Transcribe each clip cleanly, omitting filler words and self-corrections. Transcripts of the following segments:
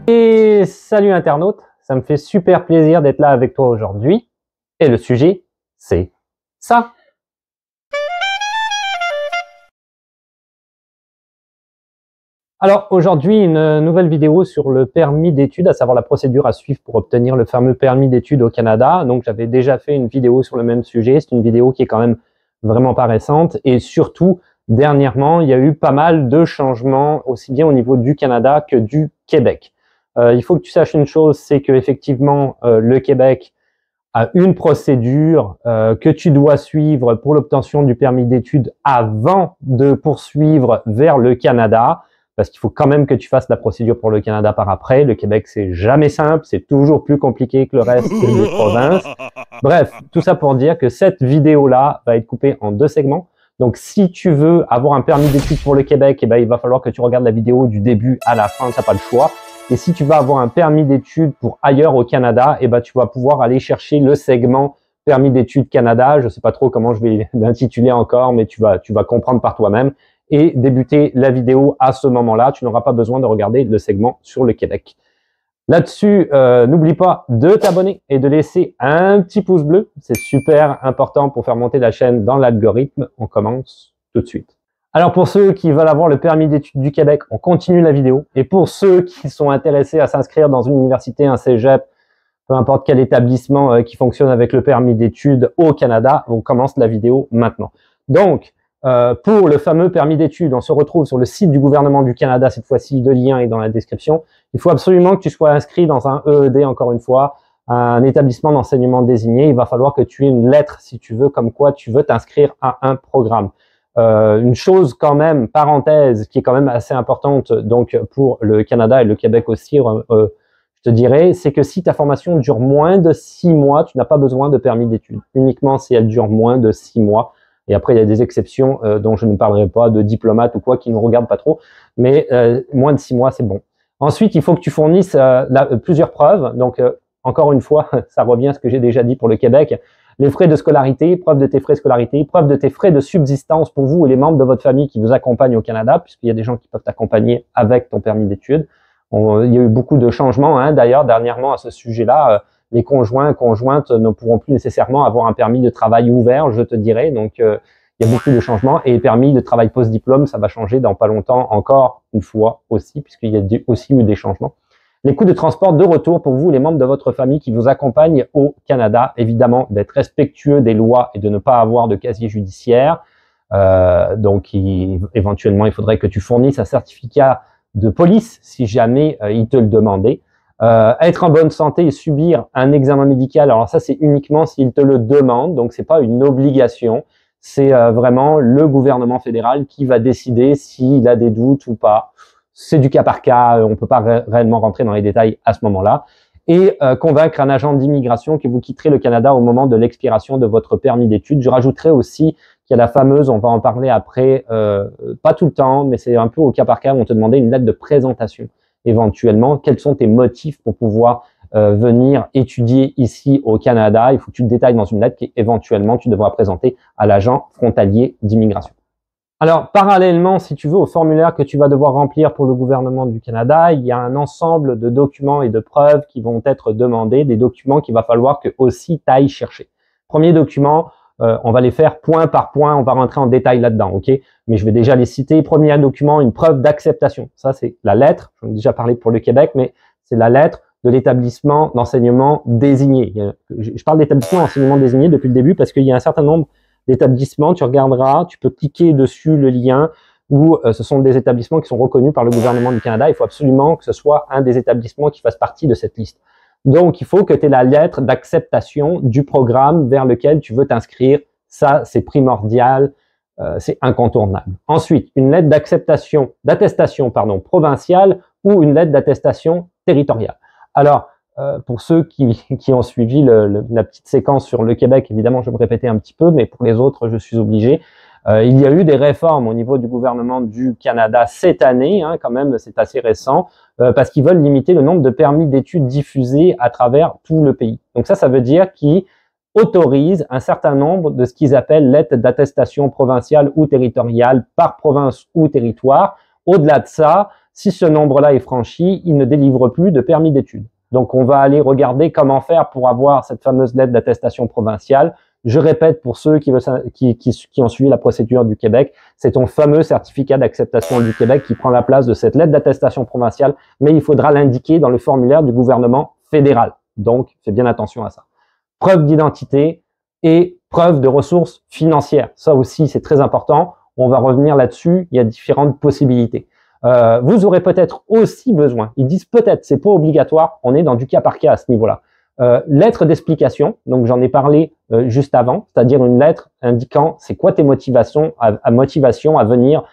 Et salut internaute, ça me fait super plaisir d'être là avec toi aujourd'hui. Et le sujet, c'est ça. Alors aujourd'hui, une nouvelle vidéo sur le permis d'études, à savoir la procédure à suivre pour obtenir le fameux permis d'études au Canada. Donc j'avais déjà fait une vidéo sur le même sujet, c'est une vidéo qui est quand même vraiment pas récente. Et surtout, dernièrement, il y a eu pas mal de changements, aussi bien au niveau du Canada que du Québec. Il faut que tu saches une chose, c'est que effectivement le Québec a une procédure que tu dois suivre pour l'obtention du permis d'études avant de poursuivre vers le Canada, parce qu'il faut quand même que tu fasses la procédure pour le Canada par après. Le Québec, c'est jamais simple, c'est toujours plus compliqué que le reste des provinces. Bref, tout ça pour dire que cette vidéo-là va être coupée en deux segments. Donc, si tu veux avoir un permis d'études pour le Québec, eh ben, il va falloir que tu regardes la vidéo du début à la fin, t'as pas le choix. Et si tu vas avoir un permis d'études pour ailleurs au Canada, eh ben, tu vas pouvoir aller chercher le segment permis d'études Canada. Je sais pas trop comment je vais l'intituler encore, mais tu vas comprendre par toi-même et débuter la vidéo à ce moment-là. Tu n'auras pas besoin de regarder le segment sur le Québec. Là-dessus, n'oublie pas de t'abonner et de laisser un petit pouce bleu. C'est super important pour faire monter la chaîne dans l'algorithme. On commence tout de suite. Alors pour ceux qui veulent avoir le permis d'études du Québec, on continue la vidéo. Et pour ceux qui sont intéressés à s'inscrire dans une université, un cégep, peu importe quel établissement qui fonctionne avec le permis d'études au Canada, on commence la vidéo maintenant. Donc, pour le fameux permis d'études, on se retrouve sur le site du gouvernement du Canada, cette fois-ci, le lien est dans la description. Il faut absolument que tu sois inscrit dans un EED, encore une fois, un établissement d'enseignement désigné. Il va falloir que tu aies une lettre, si tu veux, comme quoi tu veux t'inscrire à un programme. Une chose quand même, parenthèse, qui est quand même assez importante donc pour le Canada et le Québec aussi, je te dirais, c'est que si ta formation dure moins de 6 mois, tu n'as pas besoin de permis d'études. Uniquement si elle dure moins de 6 mois. Et après, il y a des exceptions dont je ne parlerai pas, de diplomates ou quoi, qui ne regardent pas trop. Mais moins de 6 mois, c'est bon. Ensuite, il faut que tu fournisses plusieurs preuves. Donc, encore une fois, ça revient à ce que j'ai déjà dit pour le Québec. Les frais de scolarité, preuve de tes frais de scolarité, preuve de tes frais de subsistance pour vous et les membres de votre famille qui vous accompagnent au Canada, puisqu'il y a des gens qui peuvent t'accompagner avec ton permis d'études. Il y a eu beaucoup de changements, hein, d'ailleurs, dernièrement à ce sujet-là. Les conjoints, conjointes ne pourront plus nécessairement avoir un permis de travail ouvert, je te dirais. Donc, il y a beaucoup de changements. Et permis de travail post-diplôme, ça va changer dans pas longtemps encore une fois aussi, puisqu'il y a aussi eu des changements. Les coûts de transport de retour pour vous, les membres de votre famille qui vous accompagnent au Canada, évidemment, d'être respectueux des lois et de ne pas avoir de casier judiciaire. Donc, éventuellement, il faudrait que tu fournisses un certificat de police si jamais ils te le demandaient. Être en bonne santé et subir un examen médical, alors ça, c'est uniquement s'ils te le demandent, donc c'est pas une obligation. C'est vraiment le gouvernement fédéral qui va décider s'il a des doutes ou pas. C'est du cas par cas, on ne peut pas réellement rentrer dans les détails à ce moment-là. Et convaincre un agent d'immigration que vous quitterez le Canada au moment de l'expiration de votre permis d'études. Je rajouterai aussi qu'il y a la fameuse, on va en parler après, pas tout le temps, mais c'est un peu au cas par cas, on te demandait une lettre de présentation éventuellement. Quels sont tes motifs pour pouvoir venir étudier ici au Canada? Il faut que tu le détailles dans une lettre qu'éventuellement tu devras présenter à l'agent frontalier d'immigration. Alors, parallèlement, si tu veux, au formulaire que tu vas devoir remplir pour le gouvernement du Canada, il y a un ensemble de documents et de preuves qui vont être demandés, des documents qu'il va falloir que aussi tu ailles chercher. Premier document, on va les faire point par point, on va rentrer en détail là-dedans, ok? Mais je vais déjà les citer. Premier document, une preuve d'acceptation. Ça, c'est la lettre, j'en ai déjà parlé pour le Québec, mais c'est la lettre de l'établissement d'enseignement désigné. Je parle d'établissement d'enseignement désigné depuis le début parce qu'il y a un certain nombre d'établissements, tu regarderas, tu peux cliquer dessus le lien où ce sont des établissements qui sont reconnus par le gouvernement du Canada. Il faut absolument que ce soit un des établissements qui fasse partie de cette liste. Donc, il faut que tu aies la lettre d'acceptation du programme vers lequel tu veux t'inscrire. Ça, c'est primordial, c'est incontournable. Ensuite, une lettre d'attestation provinciale ou une lettre d'attestation territoriale. Alors, pour ceux qui ont suivi la petite séquence sur le Québec, évidemment, je vais me répéter un petit peu, mais pour les autres, je suis obligé. Il y a eu des réformes au niveau du gouvernement du Canada cette année, hein, quand même, c'est assez récent, parce qu'ils veulent limiter le nombre de permis d'études diffusés à travers tout le pays. Donc ça veut dire qu'ils autorisent un certain nombre de ce qu'ils appellent lettres d'attestation provinciale ou territoriale par province ou territoire. Au-delà de ça, Si ce nombre-là est franchi, il ne délivre plus de permis d'études. Donc, on va aller regarder comment faire pour avoir cette fameuse lettre d'attestation provinciale. Je répète pour ceux qui ont suivi la procédure du Québec, c'est ton fameux certificat d'acceptation du Québec qui prend la place de cette lettre d'attestation provinciale, mais il faudra l'indiquer dans le formulaire du gouvernement fédéral. Donc, fais bien attention à ça. Preuve d'identité et preuve de ressources financières. Ça aussi, c'est très important. On va revenir là-dessus. Il y a différentes possibilités. Vous aurez peut-être aussi besoin, ils disent peut-être, c'est pas obligatoire, on est dans du cas par cas à ce niveau-là. Lettre d'explication, donc j'en ai parlé juste avant, c'est-à-dire une lettre indiquant c'est quoi tes motivations à venir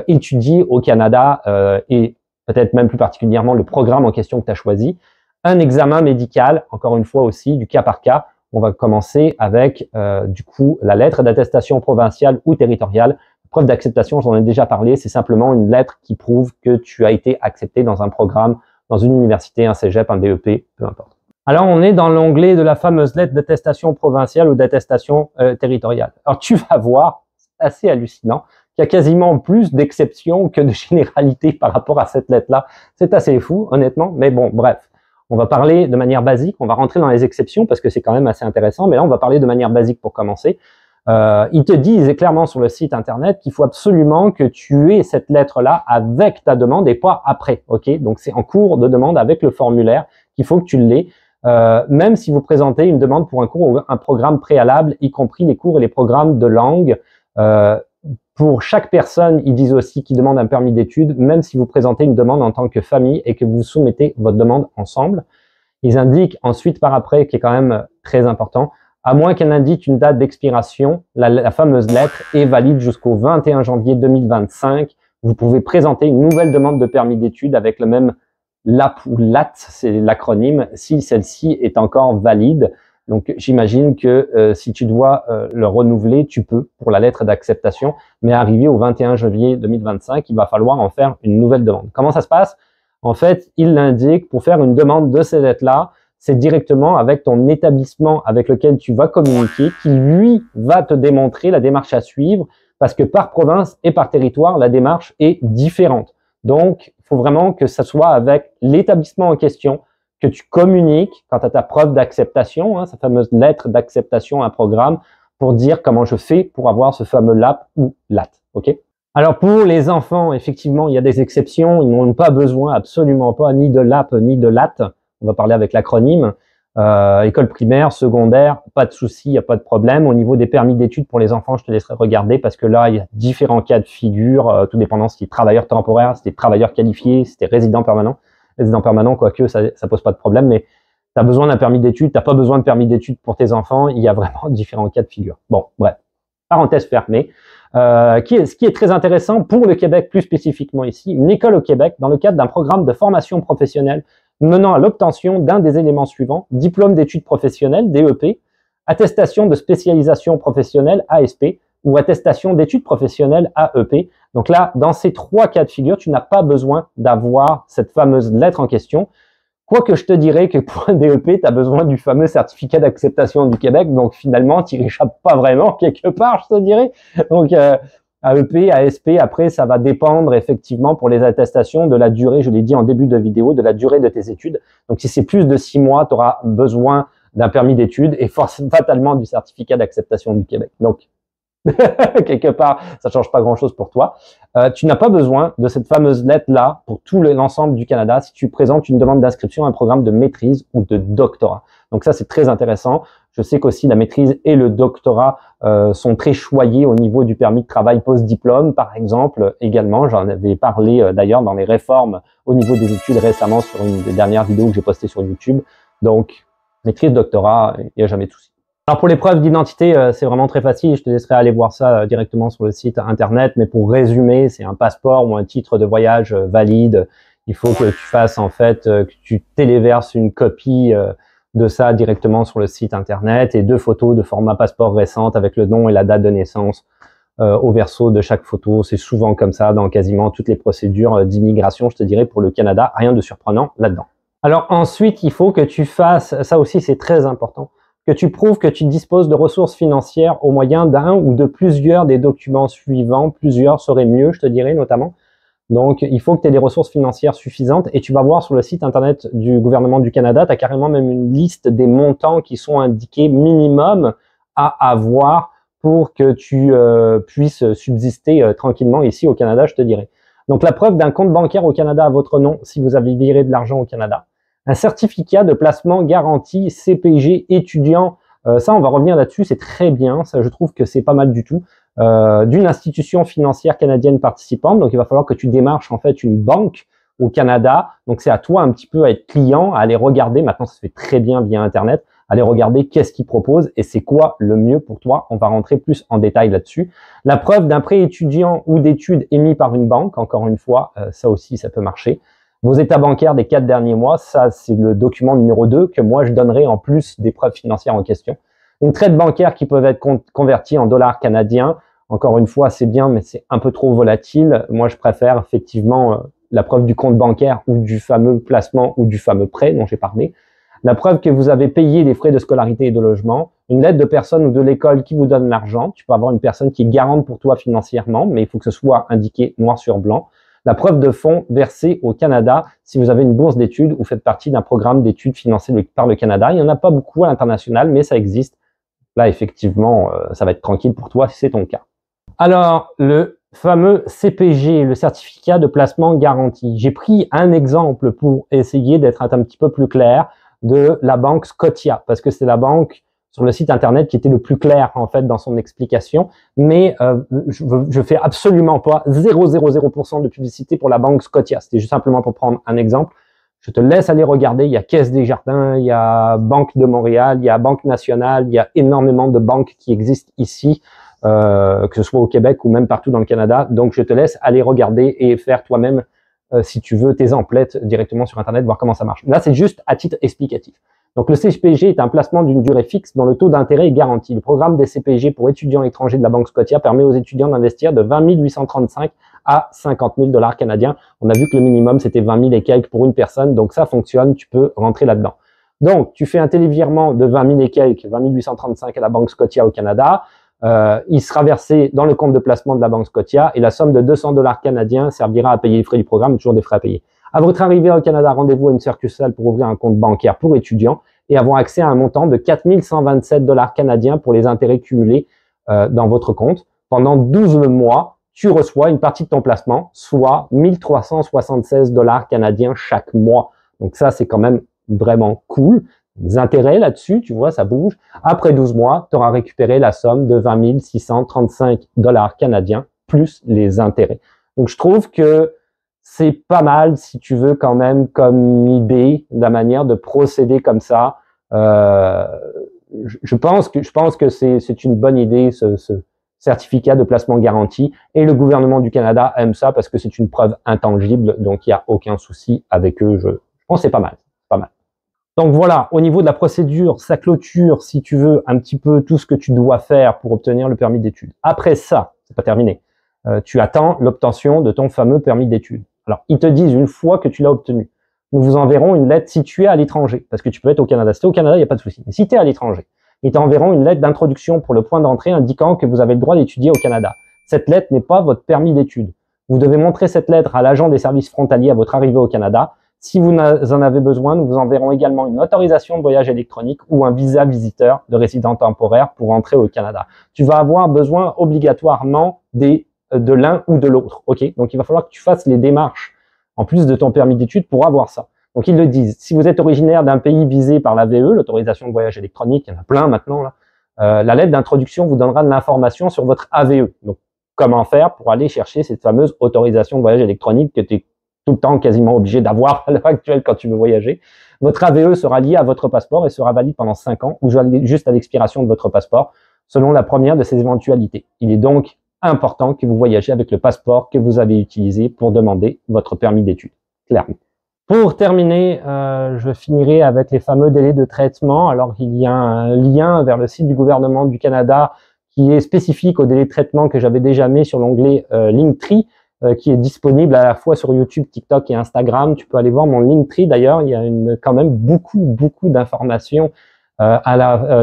étudier au Canada et peut-être même plus particulièrement le programme en question que tu as choisi. Un examen médical, encore une fois aussi, du cas par cas. On va commencer avec du coup la lettre d'attestation provinciale ou territoriale. Preuve d'acceptation, j'en ai déjà parlé, c'est simplement une lettre qui prouve que tu as été accepté dans un programme, dans une université, un cégep, un DEP, peu importe. Alors, on est dans l'onglet de la fameuse lettre d'attestation provinciale ou d'attestation territoriale. Alors, tu vas voir, c'est assez hallucinant, qu'il y a quasiment plus d'exceptions que de généralités par rapport à cette lettre-là. C'est assez fou, honnêtement, mais bon, bref. On va parler de manière basique, on va rentrer dans les exceptions parce que c'est quand même assez intéressant, mais là, on va parler de manière basique pour commencer. Ils te disent clairement sur le site internet qu'il faut absolument que tu aies cette lettre-là avec ta demande et pas après, ok? Donc, c'est en cours de demande avec le formulaire qu'il faut que tu l'aies. Même si vous présentez une demande pour un cours ou un programme préalable, y compris les cours et les programmes de langue, pour chaque personne, ils disent aussi qu'ils demandent un permis d'études, même si vous présentez une demande en tant que famille et que vous soumettez votre demande ensemble. Ils indiquent ensuite par après, qui est quand même très important, à moins qu'elle indique une date d'expiration, la fameuse lettre est valide jusqu'au 21 janvier 2025. Vous pouvez présenter une nouvelle demande de permis d'études avec le même LAP ou LAT, c'est l'acronyme, si celle-ci est encore valide. Donc, j'imagine que si tu dois le renouveler, tu peux pour la lettre d'acceptation, mais arrivé au 21 janvier 2025, il va falloir en faire une nouvelle demande. Comment ça se passe? En fait, il l'indique, pour faire une demande de ces lettres-là, c'est directement avec ton établissement avec lequel tu vas communiquer, qui lui va te démontrer la démarche à suivre, parce que par province et par territoire, la démarche est différente. Donc, il faut vraiment que ça soit avec l'établissement en question, que tu communiques quant à ta preuve d'acceptation, hein, sa fameuse lettre d'acceptation à un programme, pour dire comment je fais pour avoir ce fameux LAP ou LAT. Ok? Alors pour les enfants, effectivement, il y a des exceptions. Ils n'ont pas besoin, absolument pas, ni de LAP ni de LAT. On va parler avec l'acronyme. École primaire, secondaire, pas de souci, il n'y a pas de problème. Au niveau des permis d'études pour les enfants, je te laisserai regarder parce que là, il y a différents cas de figure, tout dépendant si tu es travailleur temporaire, si tu es travailleur qualifié, si tu es résident permanent. Résident permanent, quoique ça pose pas de problème, mais tu as besoin d'un permis d'études, tu n'as pas besoin de permis d'études pour tes enfants, il y a vraiment différents cas de figure. Bon, bref, parenthèse fermée. Ce qui est très intéressant pour le Québec, plus spécifiquement ici, une école au Québec, dans le cadre d'un programme de formation professionnelle menant à l'obtention d'un des éléments suivants, diplôme d'études professionnelles, DEP, attestation de spécialisation professionnelle, ASP, ou attestation d'études professionnelles, AEP. Donc là, dans ces trois cas de figure, tu n'as pas besoin d'avoir cette fameuse lettre en question. Quoique je te dirais que pour un DEP, tu as besoin du fameux certificat d'acceptation du Québec, donc finalement, tu n'y échappes pas vraiment quelque part, je te dirais. Donc, AEP, ASP, après, ça va dépendre effectivement pour les attestations de la durée, je l'ai dit en début de vidéo, de la durée de tes études. Donc, si c'est plus de 6 mois, tu auras besoin d'un permis d'études et fatalement du certificat d'acceptation du Québec. Donc, quelque part, ça change pas grand-chose pour toi. Tu n'as pas besoin de cette fameuse lettre-là pour tout l'ensemble du Canada si tu présentes une demande d'inscription à un programme de maîtrise ou de doctorat. Donc ça, c'est très intéressant. Je sais qu'aussi la maîtrise et le doctorat sont très choyés au niveau du permis de travail post-diplôme, par exemple. Également, j'en avais parlé d'ailleurs dans les réformes au niveau des études récemment sur une des dernières vidéos que j'ai postées sur YouTube. Donc, maîtrise, doctorat, il n'y a jamais de souci. Alors pour les preuves d'identité, c'est vraiment très facile. Je te laisserai aller voir ça directement sur le site internet. Mais pour résumer, c'est un passeport ou un titre de voyage valide. Il faut que tu fasses en fait, que tu téléverses une copie de ça directement sur le site internet et 2 photos de format passeport récente avec le nom et la date de naissance au verso de chaque photo. C'est souvent comme ça dans quasiment toutes les procédures d'immigration, je te dirais, pour le Canada. Rien de surprenant là-dedans. Alors ensuite, il faut que tu fasses, ça aussi c'est très important, que tu prouves que tu disposes de ressources financières au moyen d'un ou de plusieurs des documents suivants. Plusieurs seraient mieux, je te dirais, notamment Donc, il faut que tu aies des ressources financières suffisantes et tu vas voir sur le site internet du gouvernement du Canada, tu as carrément même une liste des montants qui sont indiqués minimum à avoir pour que tu puisses subsister tranquillement ici au Canada, je te dirais. Donc, la preuve d'un compte bancaire au Canada à votre nom si vous avez viré de l'argent au Canada. Un certificat de placement garanti CPG étudiant. Ça, on va revenir là-dessus, c'est très bien. Ça, je trouve que c'est pas mal du tout. D'une institution financière canadienne participante. Donc, il va falloir que tu démarches en fait une banque au Canada. Donc, c'est à toi un petit peu à être client, à aller regarder. Maintenant, ça se fait très bien via Internet. Aller regarder qu'est-ce qu'ils proposent et c'est quoi le mieux pour toi. On va rentrer plus en détail là-dessus. La preuve d'un prêt étudiant ou d'études émis par une banque. Encore une fois, ça aussi, ça peut marcher. Vos états bancaires des 4 derniers mois, ça, c'est le document numéro 2 que moi, je donnerai en plus des preuves financières en question. Une traite bancaire qui peuvent être convertie en dollars canadiens. Encore une fois, c'est bien, mais c'est un peu trop volatile. Moi, je préfère effectivement la preuve du compte bancaire ou du fameux placement ou du fameux prêt dont j'ai parlé. La preuve que vous avez payé des frais de scolarité et de logement. Une lettre de personne ou de l'école qui vous donne l'argent. Tu peux avoir une personne qui est garante pour toi financièrement, mais il faut que ce soit indiqué noir sur blanc. La preuve de fonds versés au Canada si vous avez une bourse d'études ou faites partie d'un programme d'études financé par le Canada. Il n'y en a pas beaucoup à l'international, mais ça existe. Là, effectivement, ça va être tranquille pour toi si c'est ton cas. Alors, le fameux CPG, le certificat de placement garanti. J'ai pris un exemple pour essayer d'être un petit peu plus clair de la banque Scotia, parce que c'est la banque sur le site internet qui était le plus clair en fait dans son explication, mais je fais absolument pas 0,00% de publicité pour la banque Scotia. C'était juste simplement pour prendre un exemple. Je te laisse aller regarder, il y a Caisse des Jardins, il y a Banque de Montréal, il y a Banque Nationale, il y a énormément de banques qui existent ici, que ce soit au Québec ou même partout dans le Canada. Donc, je te laisse aller regarder et faire toi-même, si tu veux, tes emplettes directement sur Internet, voir comment ça marche. Là, c'est juste à titre explicatif. Donc, le CPG est un placement d'une durée fixe dont le taux d'intérêt est garanti. Le programme des CPG pour étudiants étrangers de la Banque Scotia permet aux étudiants d'investir de 20 835 à 50 000 dollars canadiens. On a vu que le minimum, c'était 20 000 et quelques pour une personne. Donc, ça fonctionne. Tu peux rentrer là-dedans. Donc, tu fais un télévirement de 20 000 et quelques, 20 835 à la Banque Scotia au Canada. Il sera versé dans le compte de placement de la Banque Scotia et la somme de 200 dollars canadiens servira à payer les frais du programme, toujours des frais à payer. À votre arrivée au Canada, rendez-vous à une succursale pour ouvrir un compte bancaire pour étudiants et avoir accès à un montant de 4 127 dollars canadiens pour les intérêts cumulés dans votre compte. Pendant 12 mois, tu reçois une partie de ton placement, soit 1 376 dollars canadiens chaque mois. Donc ça, c'est quand même vraiment cool. Des intérêts là-dessus, tu vois, ça bouge. Après 12 mois, tu auras récupéré la somme de 20 635 dollars canadiens plus les intérêts. Donc, je trouve que c'est pas mal, si tu veux, quand même, comme idée, la manière de procéder comme ça. Je pense que c'est une bonne idée, ce certificat de placement garanti. Et le gouvernement du Canada aime ça parce que c'est une preuve intangible. Donc, il n'y a aucun souci avec eux. Je pense que c'est pas mal. Pas mal. Donc voilà, au niveau de la procédure, ça clôture, si tu veux, un petit peu tout ce que tu dois faire pour obtenir le permis d'études. Après ça, c'est pas terminé. Tu attends l'obtention de ton fameux permis d'études. Alors, ils te disent une fois que tu l'as obtenu, nous vous enverrons une lettre si tu es à l'étranger, parce que tu peux être au Canada. Si tu es au Canada, il n'y a pas de souci. Mais si tu es à l'étranger, ils t'enverront une lettre d'introduction pour le point d'entrée indiquant que vous avez le droit d'étudier au Canada. Cette lettre n'est pas votre permis d'études. Vous devez montrer cette lettre à l'agent des services frontaliers à votre arrivée au Canada. Si vous en avez besoin, nous vous enverrons également une autorisation de voyage électronique ou un visa visiteur de résident temporaire pour entrer au Canada. Tu vas avoir besoin obligatoirement de l'un ou de l'autre. Ok, donc il va falloir que tu fasses les démarches en plus de ton permis d'études pour avoir ça. Donc ils le disent. Si vous êtes originaire d'un pays visé par la VE, l'autorisation de voyage électronique, il y en a plein maintenant là. La lettre d'introduction vous donnera de l'information sur votre AVE. Donc comment faire pour aller chercher cette fameuse autorisation de voyage électronique que tu es tout le temps quasiment obligé d'avoir à l'heure actuelle quand tu veux voyager. Votre AVE sera lié à votre passeport et sera valide pendant 5 ans ou juste à l'expiration de votre passeport, selon la première de ces éventualités. Il est donc important que vous voyagez avec le passeport que vous avez utilisé pour demander votre permis d'études, clairement. Pour terminer, je finirai avec les fameux délais de traitement. Alors, il y a un lien vers le site du gouvernement du Canada qui est spécifique au délai de traitement que j'avais déjà mis sur l'onglet Linktree, qui est disponible à la fois sur YouTube, TikTok et Instagram. Tu peux aller voir mon Linktree d'ailleurs, il y a quand même beaucoup d'informations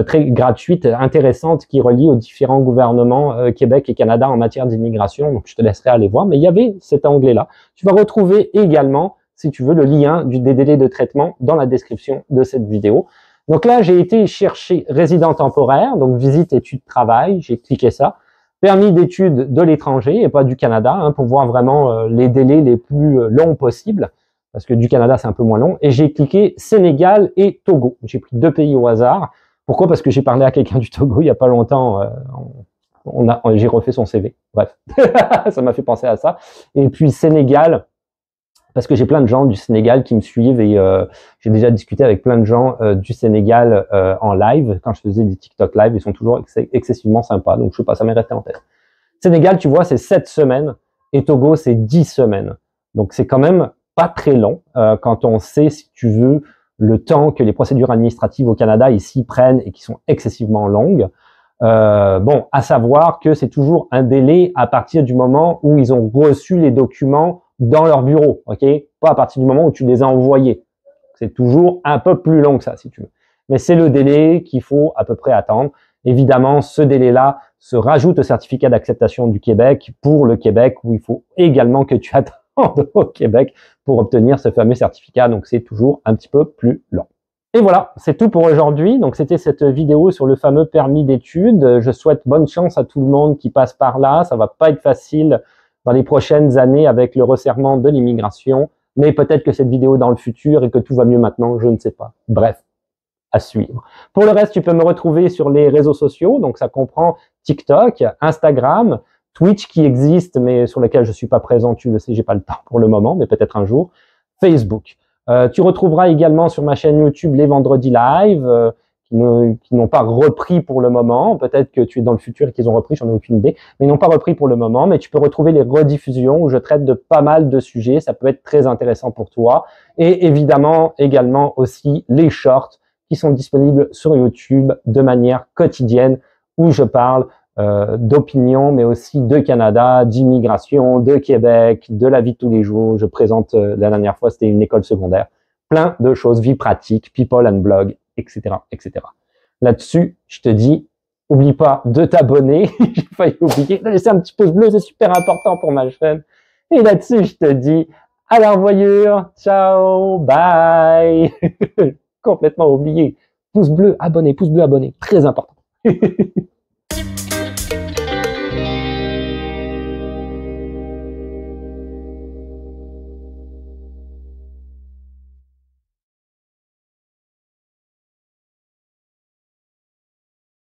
très gratuite, intéressante, qui relie aux différents gouvernements Québec et Canada en matière d'immigration. Donc, je te laisserai aller voir. Mais il y avait cet onglet-là. Tu vas retrouver également, si tu veux, le lien des délais de traitement dans la description de cette vidéo. Donc là, j'ai été chercher résident temporaire, donc visite, études, travail. J'ai cliqué ça. Permis d'études de l'étranger et pas du Canada, hein, pour voir vraiment les délais les plus longs possibles, parce que du Canada, c'est un peu moins long. Et j'ai cliqué Sénégal et Togo. J'ai pris 2 pays au hasard. Pourquoi? Parce que j'ai parlé à quelqu'un du Togo il y a pas longtemps. J'ai refait son CV. Bref, ça m'a fait penser à ça. Et puis Sénégal, parce que j'ai plein de gens du Sénégal qui me suivent et j'ai déjà discuté avec plein de gens du Sénégal en live. Quand je faisais des TikTok live, ils sont toujours excessivement sympas. Donc, je sais pas, ça m'est resté en tête. Sénégal, tu vois, c'est 7 semaines et Togo, c'est 10 semaines. Donc, c'est quand même pas très long quand on sait, si tu veux, le temps que les procédures administratives au Canada ici prennent et qui sont excessivement longues. Bon, à savoir que c'est toujours un délai à partir du moment où ils ont reçu les documents dans leur bureau, ok? Pas à partir du moment où tu les as envoyés. C'est toujours un peu plus long que ça, si tu veux. Mais c'est le délai qu'il faut à peu près attendre. Évidemment, ce délai-là se rajoute au certificat d'acceptation du Québec pour le Québec, où il faut également que tu attendes au Québec pour obtenir ce fameux certificat. Donc, c'est toujours un petit peu plus long. Et voilà, c'est tout pour aujourd'hui. Donc, c'était cette vidéo sur le fameux permis d'études. Je souhaite bonne chance à tout le monde qui passe par là. Ça va pas être facile dans les prochaines années avec le resserrement de l'immigration, mais peut-être que cette vidéo dans le futur et que tout va mieux maintenant, je ne sais pas. Bref, à suivre. Pour le reste, tu peux me retrouver sur les réseaux sociaux, donc ça comprend TikTok, Instagram, Twitch qui existe, mais sur lequel je suis pas présent, tu le sais, j'ai pas le temps pour le moment, mais peut-être un jour, Facebook. Tu retrouveras également sur ma chaîne YouTube les vendredis live, qui n'ont pas repris pour le moment. Peut-être que tu es dans le futur et qu'ils ont repris, j'en ai aucune idée. Mais ils n'ont pas repris pour le moment. Mais tu peux retrouver les rediffusions où je traite de pas mal de sujets. Ça peut être très intéressant pour toi. Et évidemment, également aussi les shorts qui sont disponibles sur YouTube de manière quotidienne où je parle d'opinion, mais aussi de Canada, d'immigration, de Québec, de la vie de tous les jours. Je présente, la dernière fois, c'était une école secondaire. Plein de choses, vie pratique, people and blog, etc., etc. Là-dessus, je te dis, oublie pas de t'abonner. J'ai failli oublier. De laisser un petit pouce bleu, c'est super important pour ma chaîne. Et là-dessus, je te dis, à la revoyure. Ciao, bye. Complètement oublié. Pouce bleu, abonné, très important.